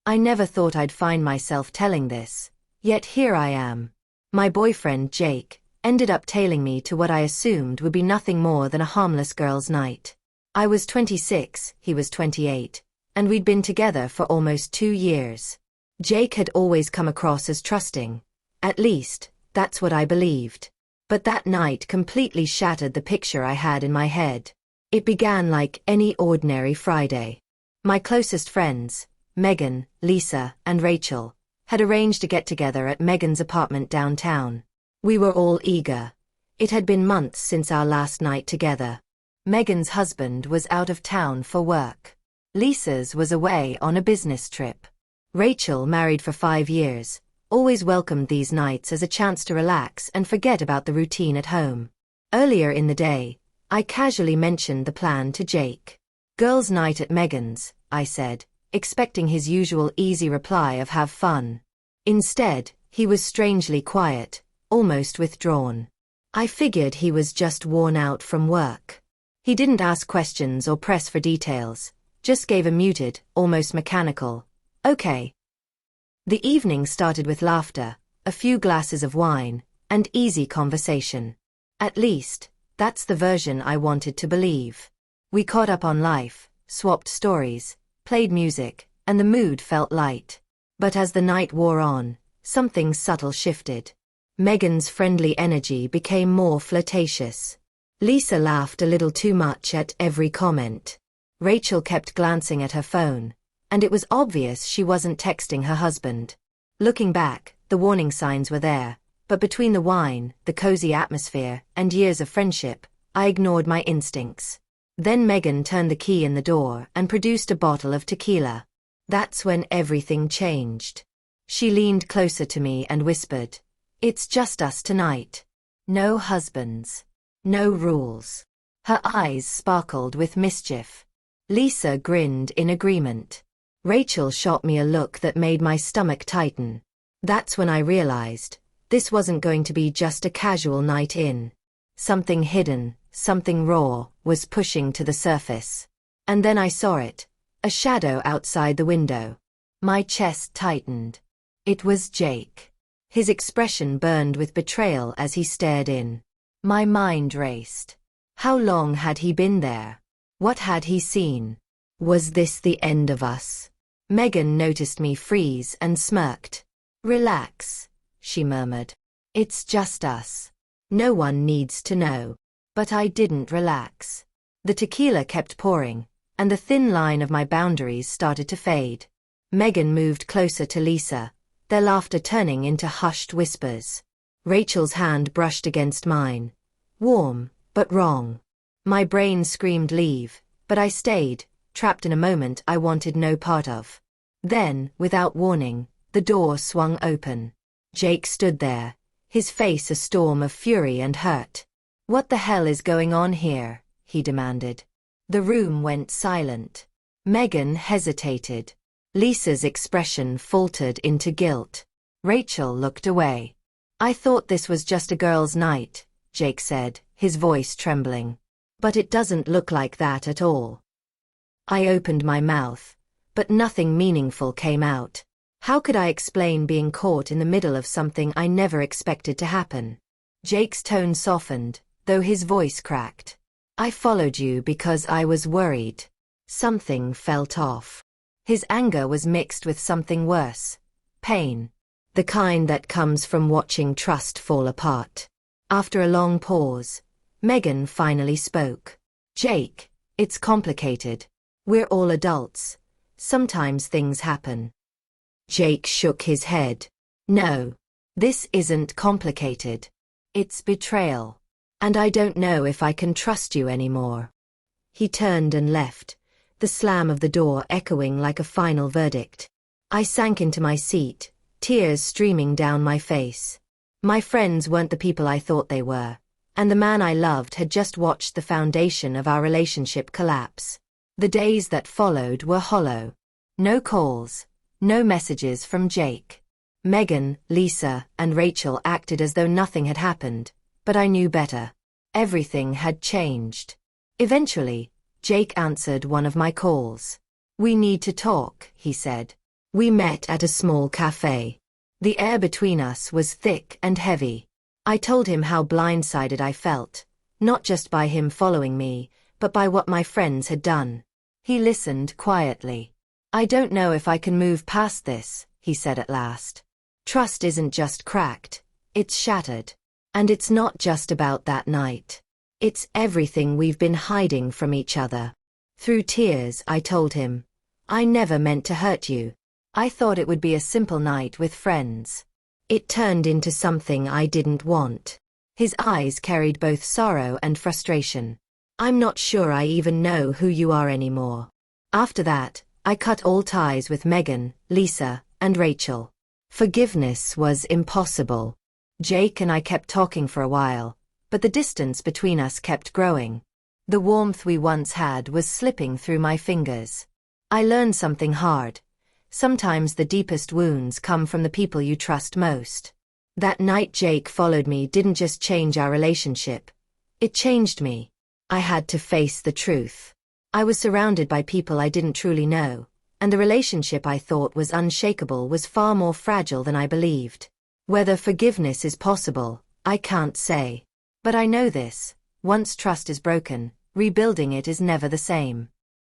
I never thought I'd find myself telling this, yet here I am. My boyfriend, Jake, ended up tailing me to what I assumed would be nothing more than a harmless girls' night. I was 26, he was 28, and we'd been together for almost 2 years. Jake had always come across as trusting. At least, that's what I believed. But that night completely shattered the picture I had in my head. It began like any ordinary Friday. My closest friends, Megan, Lisa, and Rachel, had arranged to get together at Megan's apartment downtown. We were all eager. It had been months since our last night together. Megan's husband was out of town for work. Lisa's was away on a business trip. Rachel, married for 5 years, always welcomed these nights as a chance to relax and forget about the routine at home. Earlier in the day, I casually mentioned the plan to Jake. Girls' night at Megan's, I said, expecting his usual easy reply of have fun. Instead, he was strangely quiet, almost withdrawn. I figured he was just worn out from work. He didn't ask questions or press for details, just gave a muted, almost mechanical, okay. The evening started with laughter, a few glasses of wine, and easy conversation. At least, that's the version I wanted to believe. We caught up on life, swapped stories, played music, and the mood felt light. But as the night wore on, something subtle shifted. Megan's friendly energy became more flirtatious. Lisa laughed a little too much at every comment. Rachel kept glancing at her phone, and it was obvious she wasn't texting her husband. Looking back, the warning signs were there, but between the wine, the cozy atmosphere, and years of friendship, I ignored my instincts. Then Megan turned the key in the door and produced a bottle of tequila. That's when everything changed. She leaned closer to me and whispered, "It's just us tonight. No husbands. No rules." Her eyes sparkled with mischief. Lisa grinned in agreement. Rachel shot me a look that made my stomach tighten. That's when I realized, this wasn't going to be just a casual night in. Something hidden, something raw, was pushing to the surface. And then I saw it, a shadow outside the window. My chest tightened. It was Jake. His expression burned with betrayal as he stared in. My mind raced. How long had he been there? What had he seen? Was this the end of us? Megan noticed me freeze and smirked. "Relax," she murmured. "It's just us. No one needs to know." But I didn't relax. The tequila kept pouring, and the thin line of my boundaries started to fade. Megan moved closer to Lisa, their laughter turning into hushed whispers. Rachel's hand brushed against mine. Warm, but wrong. My brain screamed leave, but I stayed, trapped in a moment I wanted no part of. Then, without warning, the door swung open. Jake stood there, his face a storm of fury and hurt. "What the hell is going on here?" he demanded. The room went silent. Megan hesitated. Lisa's expression faltered into guilt. Rachel looked away. "I thought this was just a girls' night," Jake said, his voice trembling. "But it doesn't look like that at all." I opened my mouth, but nothing meaningful came out. How could I explain being caught in the middle of something I never expected to happen? Jake's tone softened, though his voice cracked. "I followed you because I was worried." Something felt off. His anger was mixed with something worse. Pain. The kind that comes from watching trust fall apart. After a long pause, Megan finally spoke. "Jake, it's complicated. We're all adults. Sometimes things happen." Jake shook his head. "No. This isn't complicated. It's betrayal. And I don't know if I can trust you anymore." He turned and left, the slam of the door echoing like a final verdict. I sank into my seat, tears streaming down my face. My friends weren't the people I thought they were, and the man I loved had just watched the foundation of our relationship collapse. The days that followed were hollow. No calls, no messages from Jake. Megan, Lisa, and Rachel acted as though nothing had happened, but I knew better. Everything had changed. Eventually, Jake answered one of my calls. "We need to talk," he said. We met at a small cafe. The air between us was thick and heavy. I told him how blindsided I felt, not just by him following me, but by what my friends had done. He listened quietly. "I don't know if I can move past this," he said at last. "Trust isn't just cracked, it's shattered. And it's not just about that night. It's everything we've been hiding from each other." Through tears, I told him, "I never meant to hurt you. I thought it would be a simple night with friends. It turned into something I didn't want." His eyes carried both sorrow and frustration. "I'm not sure I even know who you are anymore." After that, I cut all ties with Megan, Lisa, and Rachel. Forgiveness was impossible. Jake and I kept talking for a while, but the distance between us kept growing. The warmth we once had was slipping through my fingers. I learned something hard. Sometimes the deepest wounds come from the people you trust most. That night Jake followed me didn't just change our relationship. It changed me. I had to face the truth. I was surrounded by people I didn't truly know, and the relationship I thought was unshakable was far more fragile than I believed. Whether forgiveness is possible, I can't say. But I know this: once trust is broken, rebuilding it is never the same.